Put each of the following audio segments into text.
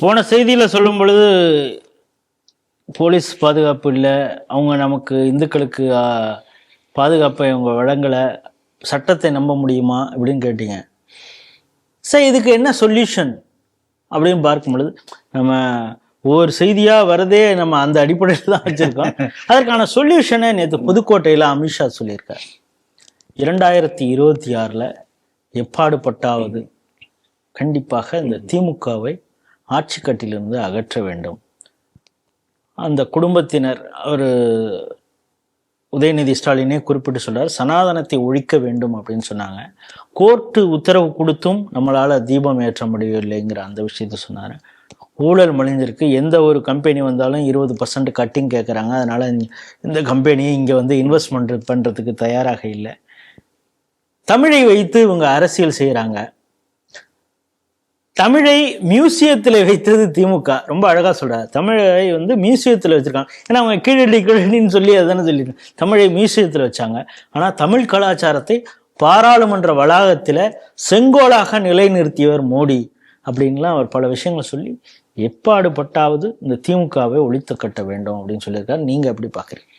போன செய்தியில் சொல்லும் பொழுது போலீஸ் பாதுகாப்பு இல்லை, அவங்க நமக்கு இந்துக்களுக்கு பாதுகாப்பை அவங்க வழங்கலை, சட்டத்தை நம்ப முடியுமா அப்படின்னு கேட்டீங்க. சரி, இதுக்கு என்ன சொல்யூஷன் அப்படின்னு பார்க்கும் பொழுது நம்ம ஒவ்வொரு செய்தியாக வரதே நம்ம அந்த அடிப்படையில் தான் வச்சுருக்கோம். அதற்கான சொல்யூஷனை நேற்று புதுக்கோட்டையில் அமித்ஷா சொல்லியிருக்கார். 2026 எப்பாடுபட்டாவது கண்டிப்பாக இந்த திமுகவை ஆட்சி கட்டிலிருந்து அகற்ற வேண்டும். அந்த குடும்பத்தினர் அவர் உதயநிதி ஸ்டாலினே குறிப்பிட்டு சொல்றார், சனாதனத்தை ஒழிக்க வேண்டும் அப்படின்னு சொன்னாங்க. கோர்ட்டு உத்தரவு கொடுத்தும் நம்மளால் தீபம் ஏற்ற முடியவில்லைங்கிற அந்த விஷயத்த சொன்னார். ஊழல் மலிஞ்சிருக்கு, எந்த ஒரு கம்பெனி வந்தாலும் 20% கட்டிங் கேட்குறாங்க, அதனால் இந்த கம்பெனியை இங்கே வந்து இன்வெஸ்ட்மெண்ட் பண்ணுறதுக்கு தயாராக இல்லை. தமிழை வைத்து இவங்க அரசியல் செய்கிறாங்க. தமிழை மியூசியத்தில் வைத்தது திமுக. ரொம்ப அழகாக சொல்கிறார், தமிழை வந்து மியூசியத்தில் வச்சுருக்காங்க. ஏன்னா அவங்க கீழடின்னு சொல்லி அதானே சொல்லியிருக்காங்க, தமிழை மியூசியத்தில் வச்சாங்க. ஆனால் தமிழ் கலாச்சாரத்தை பாராளுமன்ற வளாகத்தில் செங்கோலாக நிலைநிறுத்தியவர் மோடி அப்படின்லாம் அவர் பல விஷயங்களை சொல்லி எப்பாடுபட்டாவது இந்த திமுகவை ஒழித்து கட்ட வேண்டும் அப்படின்னு சொல்லியிருக்காரு. நீங்கள் எப்படி பார்க்குறீங்க?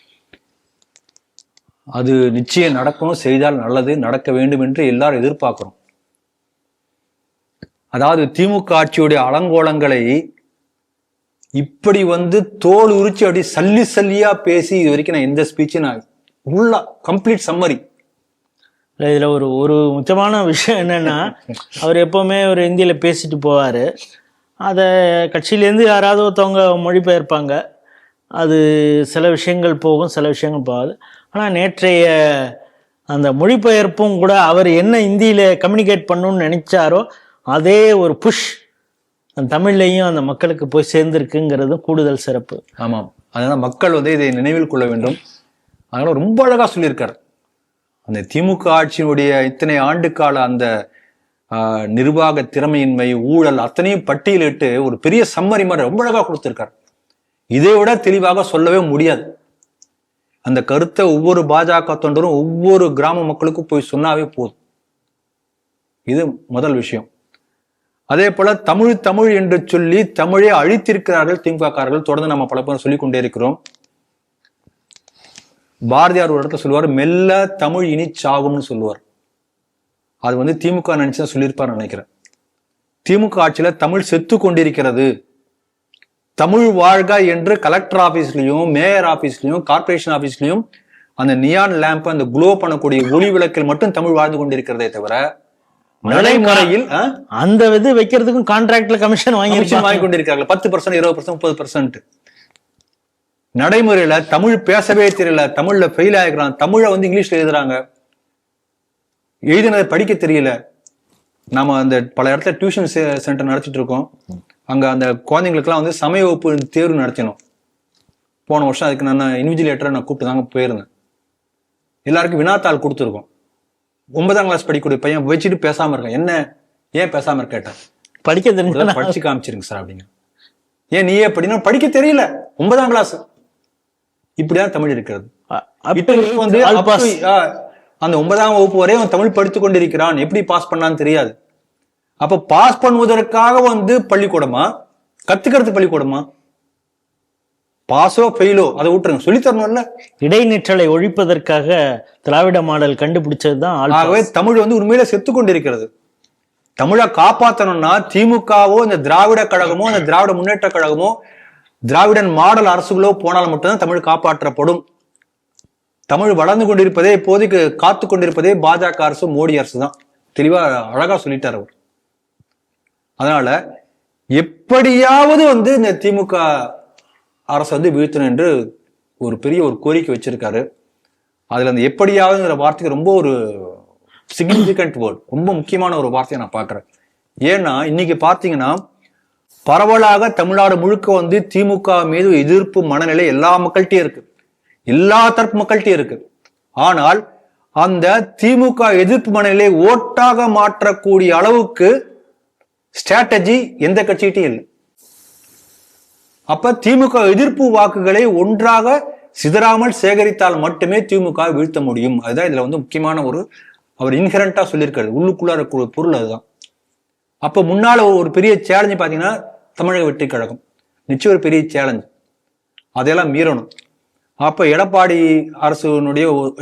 அது நிச்சயம் நடக்கணும், செய்தால் நல்லது, நடக்க வேண்டும் என்று எல்லாரும் எதிர்பார்க்கிறோம். அதாவது திமுக ஆட்சியுடைய அலங்கோலங்களை இப்படி வந்து தோல் உரிச்சு அப்படி சல்லி சல்லியா பேசி இது வரைக்கும் நான் எந்த ஸ்பீச்சும் நான் உள்ள கம்ப்ளீட் சம்மரி. இதில் ஒரு முக்கியமான விஷயம் என்னன்னா, அவர் எப்போவுமே ஒரு இந்தியில் பேசிட்டு போவார், அதை கட்சியிலேருந்து யாராவது ஒருத்தவங்க மொழிபெயர்ப்பாங்க. அது சில விஷயங்கள் போகும், சில விஷயங்கள் போகாது. ஆனால் நேற்றைய அந்த மொழிபெயர்ப்பும் கூட அவர் என்ன இந்தியில் கம்யூனிகேட் பண்ணணும்னு நினைச்சாரோ அதே ஒரு புஷ் அந்த தமிழ்லையும் அந்த மக்களுக்கு போய் சேர்ந்திருக்குங்கிறது கூடுதல் சிறப்பு. ஆமாம், அதனால மக்கள் வந்து இதை நினைவில் கொள்ள வேண்டும். அதனால ரொம்ப அழகா சொல்லியிருக்காரு. அந்த திமுக ஆட்சியினுடைய இத்தனை ஆண்டு கால அந்த நிர்வாக திறமையின்மை, ஊழல் அத்தனையும் பட்டியலிட்டு ஒரு பெரிய சம்மரி மாதிரி ரொம்ப அழகா கொடுத்திருக்காரு. இதை விட தெளிவாக சொல்லவே முடியாது. அந்த கருத்தை ஒவ்வொரு பாஜக தொண்டரும் ஒவ்வொரு கிராம மக்களுக்கும் போய் சொன்னாவே போதும். இது முதல் விஷயம். அதே போல தமிழ் தமிழ் என்று சொல்லி தமிழை அழித்திருக்கிறார்கள் திமுககாரர்கள். தொடர்ந்து நம்ம பல பேர் சொல்லிக் கொண்டே இருக்கிறோம். பாரதியார் ஒரு இடத்துல சொல்லுவார், மெல்ல தமிழ் இனி சாகும்னு சொல்லுவார். அது வந்து திமுக நினைச்சுதான் சொல்லியிருப்பார் நினைக்கிறேன். திமுக ஆட்சியில தமிழ் செத்து கொண்டிருக்கிறது, தமிழ் வாழ்க என்று கலெக்டர் ஆபீஸ்லயும் மேயர் ஆபீஸ்லயும் கார்பரேஷன் ஆபீஸ்லயும் அந்த நியான் லேம்ப் அந்த குளோ பண்ணக்கூடிய ஒளி விளக்கில் மட்டும் தமிழ் வாழ்ந்து கொண்டிருக்கிறதே தவிர நடைமுறையில் அந்த இது வைக்கிறதுக்கும் கான்ட்ராக்ட்ல கமிஷன் வாங்கி கொண்டிருக்கிறார்கள். 10%, 20%, 30%. நடைமுறையில தமிழ் பேசவே தெரியல, தமிழ்ல ஃபெயில் ஆகிக்கிறான், தமிழை வந்து இங்கிலீஷ்ல எழுதுறாங்க, எழுதினதை படிக்க தெரியல. நாம அந்த பல இடத்துல டியூஷன் சென்டர் நடத்திட்டு இருக்கோம். அங்க அந்த குழந்தைங்களுக்குலாம் வந்து சமய வகுப்பு தேர்வு நடத்தினோம் போன வருஷம். அதுக்கு நான் இன்விஜிலேட்டரை நான் கூப்பிட்டு தாங்க போயிருந்தேன். எல்லாருக்கும் வினாத்தாள் கொடுத்துருக்கோம். 9ஆம் கிளாஸ் படிக்கக்கூடிய பையன் வச்சுட்டு பேசாம இருக்கான். என்ன ஏன் பேசாம இருக்க கேட்டேன். படிக்க தெரிஞ்ச படிச்சு காமிச்சிருங்க சார் அப்படிங்க. ஏன் நீயே படினா படிக்க தெரியல, 9ஆம் கிளாஸ். இப்படிதான் தமிழ் இருக்கிறது. வந்து அந்த 9ஆம் வகுப்பு வரை அவன் தமிழ் படித்துக் கொண்டிருக்கிறான், எப்படி பாஸ் பண்ணான்னு தெரியாது. அப்ப பாஸ் பண்ணுவதற்காக வந்து பள்ளிக்கூடமா, கத்துக்கிறது பள்ளிக்கூடமா? பாஸோ ஃபெயிலோ அதை விட்டுருங்க, சொல்லி தரணும்ல. இடைநிற்றலை ஒழிப்பதற்காக திராவிட மாடல் கண்டுபிடிச்சதுதான். ஆகவே தமிழ் வந்து உண்மையில செத்து கொண்டிருக்கிறது. தமிழை காப்பாற்றணும்னா திமுகவோ இந்த திராவிட கழகமோ இந்த திராவிட முன்னேற்ற கழகமோ திராவிடன் மாடல் அரசுகளோ போனால் மட்டும்தான் தமிழ் காப்பாற்றப்படும். தமிழ் வளர்ந்து கொண்டிருப்பதே, இப்போதைக்கு காத்து கொண்டிருப்பதே பாஜக அரசு, மோடி அரசு தான். தெளிவா அழகா சொல்லிட்டார் அவர். அதனால எப்படியாவது வந்து இந்த திமுக அரசு வந்து வீழ்த்தணும் என்று ஒரு பெரிய ஒரு கோரிக்கை வச்சிருக்காரு. அதுல அந்த எப்படியாவதுங்கிற வார்த்தைக்கு ரொம்ப ஒரு சிக்னிபிகண்ட் வேர்ட், ரொம்ப முக்கியமான ஒரு வார்த்தையை நான் பாக்குறேன். ஏன்னா இன்னைக்கு பாத்தீங்கன்னா பரவலாக தமிழ்நாடு முழுக்க வந்து திமுக மீது எதிர்ப்பு மனநிலை எல்லா மக்கள்கிட்டயும் இருக்கு, எல்லா தரப்பு மக்கள்கிட்டயும் இருக்கு. ஆனால் அந்த திமுக எதிர்ப்பு மனநிலை ஓட்டாக மாற்றக்கூடிய அளவுக்கு ஸ்ட்ராட்டஜி எந்த கட்சிகிட்டையும் இல்லை. அப்ப திமுக எதிர்ப்பு வாக்குகளை ஒன்றாக சிதறாமல் சேகரித்தால் மட்டுமே திமுக வீழ்த்த முடியும். அதுதான் இதுல வந்து முக்கியமான ஒரு அவர் இன்ஹரண்டா சொல்லியிருக்காரு, உள்ளுக்குள்ளார பொருள் அதுதான். அப்ப முன்னால ஒரு பெரிய சேலஞ்சு பாத்தீங்கன்னா தமிழக வெற்றி கழகம். நிச்சயம் ஒரு பெரிய சேலஞ்ச், அதையெல்லாம் மீறணும். அப்ப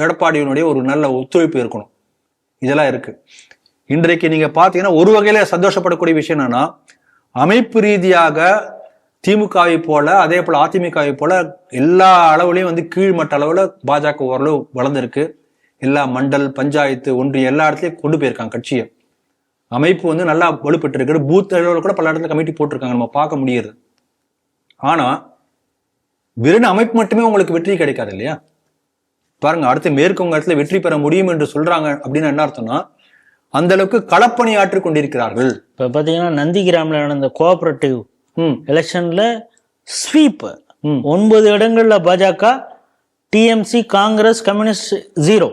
எடப்பாடியினுடைய ஒரு நல்ல ஒத்துழைப்பு இருக்கணும். இதெல்லாம் இருக்கு. இன்றைக்கு நீங்க பாத்தீங்கன்னா ஒரு வகையில சந்தோஷப்படக்கூடிய விஷயம் என்னன்னா, அமைப்பு ரீதியாக திமுகவை போல அதே போல அதிமுகவை போல எல்லா அளவுலையும் வந்து கீழ்மட்ட அளவுல பாஜக ஓரளவு வளர்ந்துருக்கு. எல்லா மண்டல், பஞ்சாயத்து, ஒன்றியம் எல்லா இடத்துலயும் கொண்டு போயிருக்காங்க கட்சியை. அமைப்பு வந்து நல்லா வலுப்பெற்று இருக்கு. பூத் அளவில் கூட பல இடத்துல கமிட்டி போட்டிருக்காங்க, நம்ம பார்க்க முடியுது. ஆனா வெறும் அமைப்பு மட்டுமே உங்களுக்கு வெற்றி கிடைக்காது இல்லையா? பாருங்க, அடுத்து மேற்கு வங்கத்துல வெற்றி பெற முடியும் என்று சொல்றாங்க அப்படின்னு என்ன அர்த்தம்னா, அந்த அளவுக்கு களப்பணி ஆற்றிக் கொண்டிருக்கிறார்கள். இப்ப பாத்தீங்கன்னா நந்திகிராம்ல நடந்த கோஆபரேட்டிவ் எலெக்ஷன்ல ஸ்வீப் 9 இடங்கள்ல பாஜக, டிஎம்சி, காங்கிரஸ், கம்யூனிஸ்ட் 0.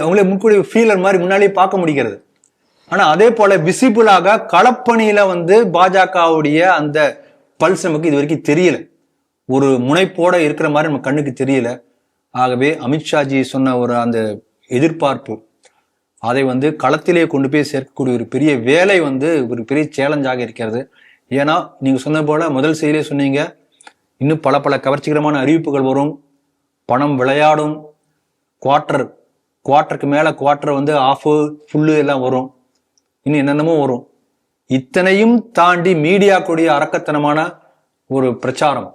அவங்களே முன்கூடிய ஃபீலர் மாதிரி முன்னாலேயே பார்க்க முடிகிறது. ஆனா அதே போல விசிபிளாக களப்பணியில வந்து பாஜகவுடைய அந்த பல்ஸ் நமக்கு இது வரைக்கும் தெரியல. ஒரு முனைப்போட இருக்கிற மாதிரி நம்ம கண்ணுக்கு தெரியல. ஆகவே அமித்ஷாஜி சொன்ன ஒரு அந்த எதிர்பார்ப்பு, அதை வந்து களத்திலே கொண்டு போய் சேர்க்கக்கூடிய ஒரு பெரிய வேலை வந்து ஒரு பெரிய சேலஞ்சாக இருக்கிறது. ஏன்னா நீங்க சொன்ன போல முதல் செய்தியிலே சொன்னீங்க, இன்னும் பல பல கவர்ச்சிகரமான அறிவிப்புகள் வரும், பணம் விளையாடும், குவார்ட்டருக்கு மேல குவார்ட்டர் வந்து ஆஃப் ஃபுல்லு எல்லாம் வரும், இன்னும் என்னென்னமோ வரும். இத்தனையும் தாண்டி மீடியா கூடிய அரக்கத்தனமான ஒரு பிரச்சாரம்,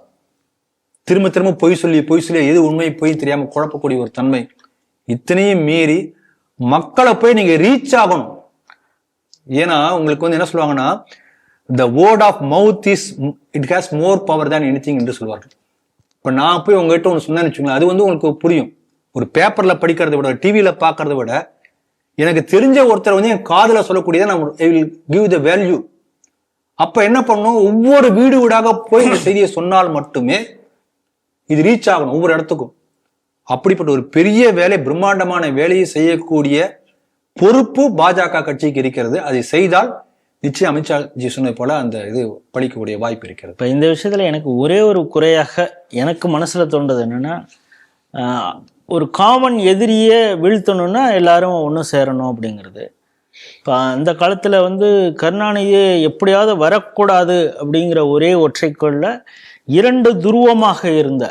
திரும்ப திரும்ப பொய் சொல்லி எது உண்மை பொய் தெரியாம குழப்பக்கூடிய ஒரு தன்மை, இத்தனையும் மீறி மக்களை போய் நீங்க ரீச் ஆகணும். ஏன்னா உங்களுக்கு வந்து என்ன சொல்லுவாங்கன்னா, the word of mouth is it has more power than anything என்று சொல்லுவார்கள். இப்ப நான் போய் உங்ககிட்ட ஒன்று சொன்னேன்னு வச்சுக்கோங்களேன், அது வந்து உங்களுக்கு புரியும். ஒரு பேப்பர்ல படிக்கிறத விட, டிவியில பாக்குறத விட, எனக்கு தெரிஞ்ச ஒருத்தர் வந்து என் காதுல சொல்லக்கூடியதை நான் I will give the value. அப்ப என்ன பண்ணணும், ஒவ்வொரு வீடு வீடாக போய் இந்த செய்தியை சொன்னால் மட்டுமே இது ரீச் ஆகணும் ஒவ்வொரு இடத்துக்கும். அப்படிப்பட்ட ஒரு பெரிய வேலை, பிரம்மாண்டமான வேலையை செய்யக்கூடிய பொறுப்பு பாஜக கட்சிக்கு இருக்கிறது. அதை செய்தால் நிச்சயம் அமித்ஷாஜி சொன்னது போல அந்த இது பழிக்கக்கூடிய வாய்ப்பு இருக்கிறது. இப்ப இந்த விஷயத்துல எனக்கு ஒரே ஒரு குறையாக எனக்கு மனசுல தோன்றது என்னன்னா, ஒரு காமன் எதிரியை வீழ்த்தணும்னா எல்லாரும் ஒன்றும் சேரணும் அப்படிங்கிறது. இப்போ அந்த காலத்தில் வந்து கருணாநிதியை எப்படியாவது வரக்கூடாது அப்படிங்கிற ஒரே ஒற்றைக்குள்ள 2 துருவமாக இருந்த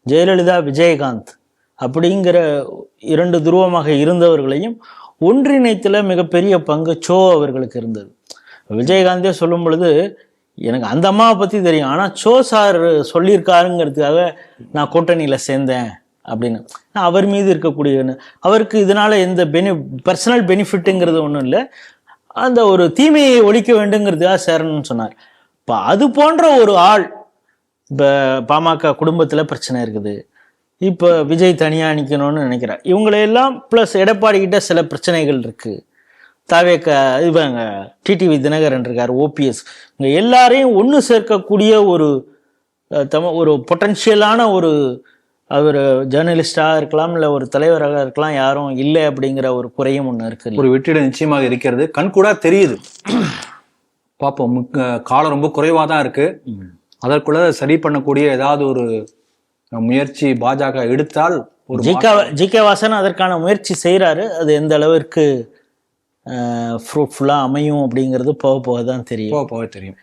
ஜெயலலிதா, விஜயகாந்த் அப்படிங்கிற 2 துருவமாக இருந்தவர்களையும் ஒன்றிணைத்துல மிகப்பெரிய பங்கு சோ அவர்களுக்கு இருந்தது. விஜயகாந்தே சொல்லும் பொழுது, எனக்கு அந்த அம்மாவை பற்றி தெரியும், ஆனால் சோ சார் சொல்லியிருக்காருங்கிறதுக்காக நான் கூட்டணியில் சேர்ந்தேன் அப்படின்னு. அவர் மீது இருக்கக்கூடிய அவருக்கு இதனால எந்த பர்சனல் பெனிஃபிட்டுங்கிறது ஒன்றும் இல்லை, அந்த ஒரு தீமையை ஒழிக்க வேண்டுங்கிறதுக்காக சேரணும்னு சொன்னார். இப்போ அது போன்ற ஒரு ஆள் இப்போ பாமக குடும்பத்தில் பிரச்சனை இருக்குது, இப்போ விஜய் தனியாக நிற்கணும்னு நினைக்கிறார். இவங்களையெல்லாம் ப்ளஸ் எடப்பாடி கிட்ட சில பிரச்சனைகள் இருக்குது, தாவேக்க இவங்க டிடிவி தினகரன் இருக்கார், ஓபிஎஸ், இங்கே எல்லாரையும் ஒன்று சேர்க்கக்கூடிய ஒரு பொட்டன்ஷியலான ஒரு அவர் ஜேர்னலிஸ்டாக இருக்கலாம், இல்லை ஒரு தலைவராக இருக்கலாம், யாரும் இல்லை அப்படிங்கிற ஒரு குறையும் ஒன்று இருக்கு. ஒரு வெற்றிட நிச்சயமாக இருக்கிறது, கண்கூடா தெரியுது. பார்ப்போம், காலம் ரொம்ப குறைவாக தான் இருக்கு. அதற்குள்ள சரி பண்ணக்கூடிய ஏதாவது ஒரு முயற்சி பாஜக எடுத்தால், ஒரு ஜி.கே. வாசன் அதற்கான முயற்சி செய்கிறாரு. அது எந்த அளவிற்கு ஃப்ரூட்ஃபுல்லாக அமையும் அப்படிங்கிறது போக போக தான் தெரியும். போக தெரியும்.